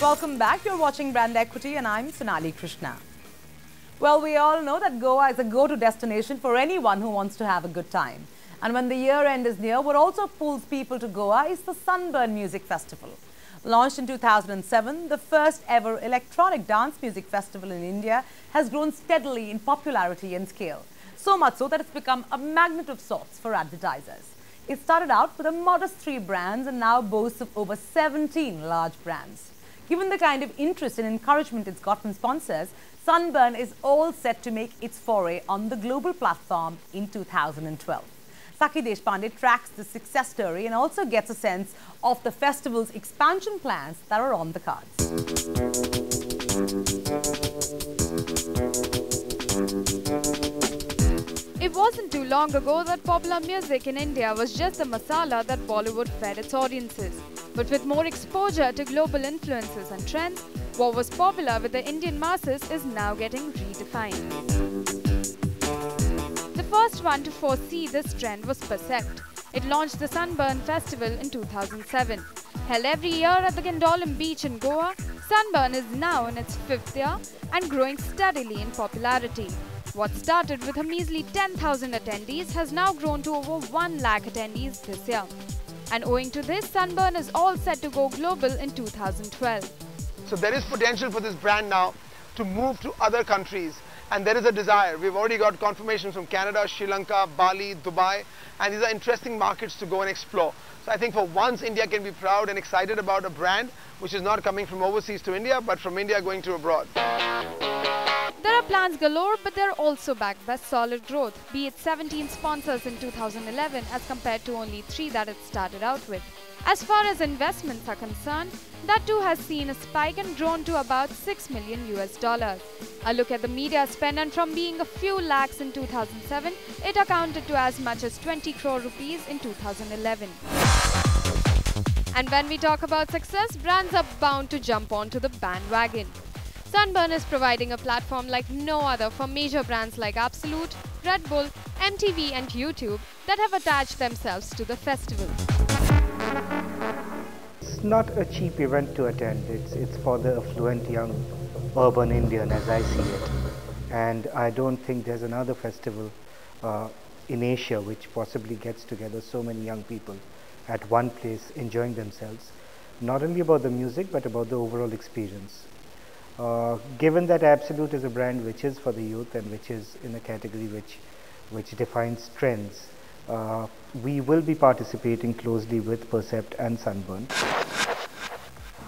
Welcome back. You're watching Brand Equity and I'm Sonali Krishna. Well, we all know that Goa is a go-to destination for anyone who wants to have a good time. And when the year end is near, what also pulls people to Goa is the Sunburn Music Festival. Launched in 2007, the first ever electronic dance music festival in India has grown steadily in popularity and scale. So much so that it's become a magnet of sorts for advertisers. It started out with a modest 3 brands and now boasts of over 17 large brands. Given the kind of interest and encouragement it's got from sponsors, Sunburn is all set to make its foray on the global platform in 2012. Saki Deshpande tracks the success story and also gets a sense of the festival's expansion plans that are on the cards. It wasn't too long ago that popular music in India was just the masala that Bollywood fed its audiences. But with more exposure to global influences and trends, what was popular with the Indian masses is now getting redefined. The first one to foresee this trend was Percept. It launched the Sunburn Festival in 2007. Held every year at the Gandolim Beach in Goa, Sunburn is now in its 5th year and growing steadily in popularity. What started with a measly 10,000 attendees has now grown to over 1 lakh attendees this year. And owing to this, Sunburn is all set to go global in 2012. So there is potential for this brand now to move to other countries, and there is a desire. We've already got confirmation from Canada, Sri Lanka, Bali, Dubai, and these are interesting markets to go and explore. So I think for once India can be proud and excited about a brand which is not coming from overseas to India, but from India going to abroad. There are plans galore, but they're also backed by solid growth, be it 17 sponsors in 2011 as compared to only 3 that it started out with. As far as investments are concerned, that too has seen a spike and grown to about $6 million. A look at the media spend, and from being a few lakhs in 2007, it accounted to as much as 20 crore rupees in 2011. And when we talk about success, brands are bound to jump onto the bandwagon. Sunburn is providing a platform like no other for major brands like Absolute, Red Bull, MTV and YouTube that have attached themselves to the festival. It's not a cheap event to attend. It's for the affluent young urban Indian, as I see it. And I don't think there's another festival in Asia which possibly gets together so many young people at one place enjoying themselves, not only about the music but about the overall experience. Given that Absolute is a brand which is for the youth and which is in a category which defines trends, we will be participating closely with Percept and Sunburn.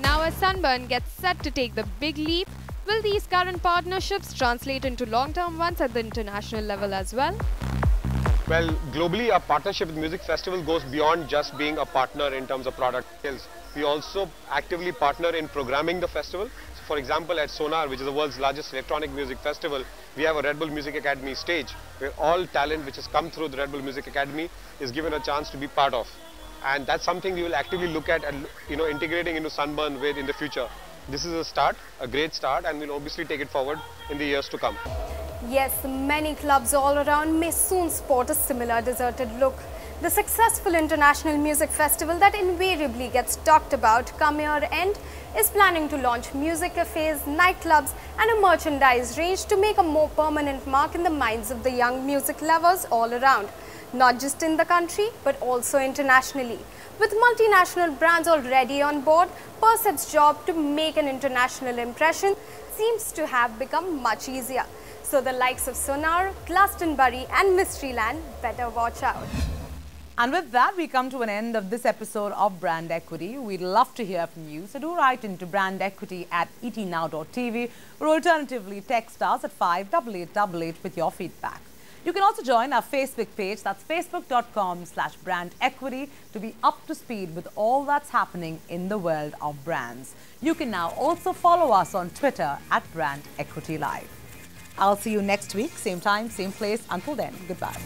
Now as Sunburn gets set to take the big leap, will these current partnerships translate into long-term ones at the international level as well? Well, globally, our partnership with Music Festival goes beyond just being a partner in terms of product sales. We also actively partner in programming the festival. So for example, at Sonar, which is the world's largest electronic music festival, we have a Red Bull Music Academy stage where all talent which has come through the Red Bull Music Academy is given a chance to be part of. And that's something we will actively look at and integrating into Sunburn with in the future. This is a start, a great start, and we'll obviously take it forward in the years to come. Yes, many clubs all around may soon sport a similar deserted look. The successful international music festival that invariably gets talked about come year end is planning to launch music cafes, nightclubs and a merchandise range to make a more permanent mark in the minds of the young music lovers all around, not just in the country but also internationally. With multinational brands already on board, Percept's job to make an international impression seems to have become much easier. So the likes of Sonar, Glastonbury and Mysteryland better watch out. And with that, we come to an end of this episode of Brand Equity. We'd love to hear from you, so do write into brandequity@etnow.tv or alternatively text us at 58888 with your feedback. You can also join our Facebook page, that's facebook.com/brandequity, to be up to speed with all that's happening in the world of brands. You can now also follow us on Twitter @Brand Equity Live. I'll see you next week, same time, same place. Until then, goodbye.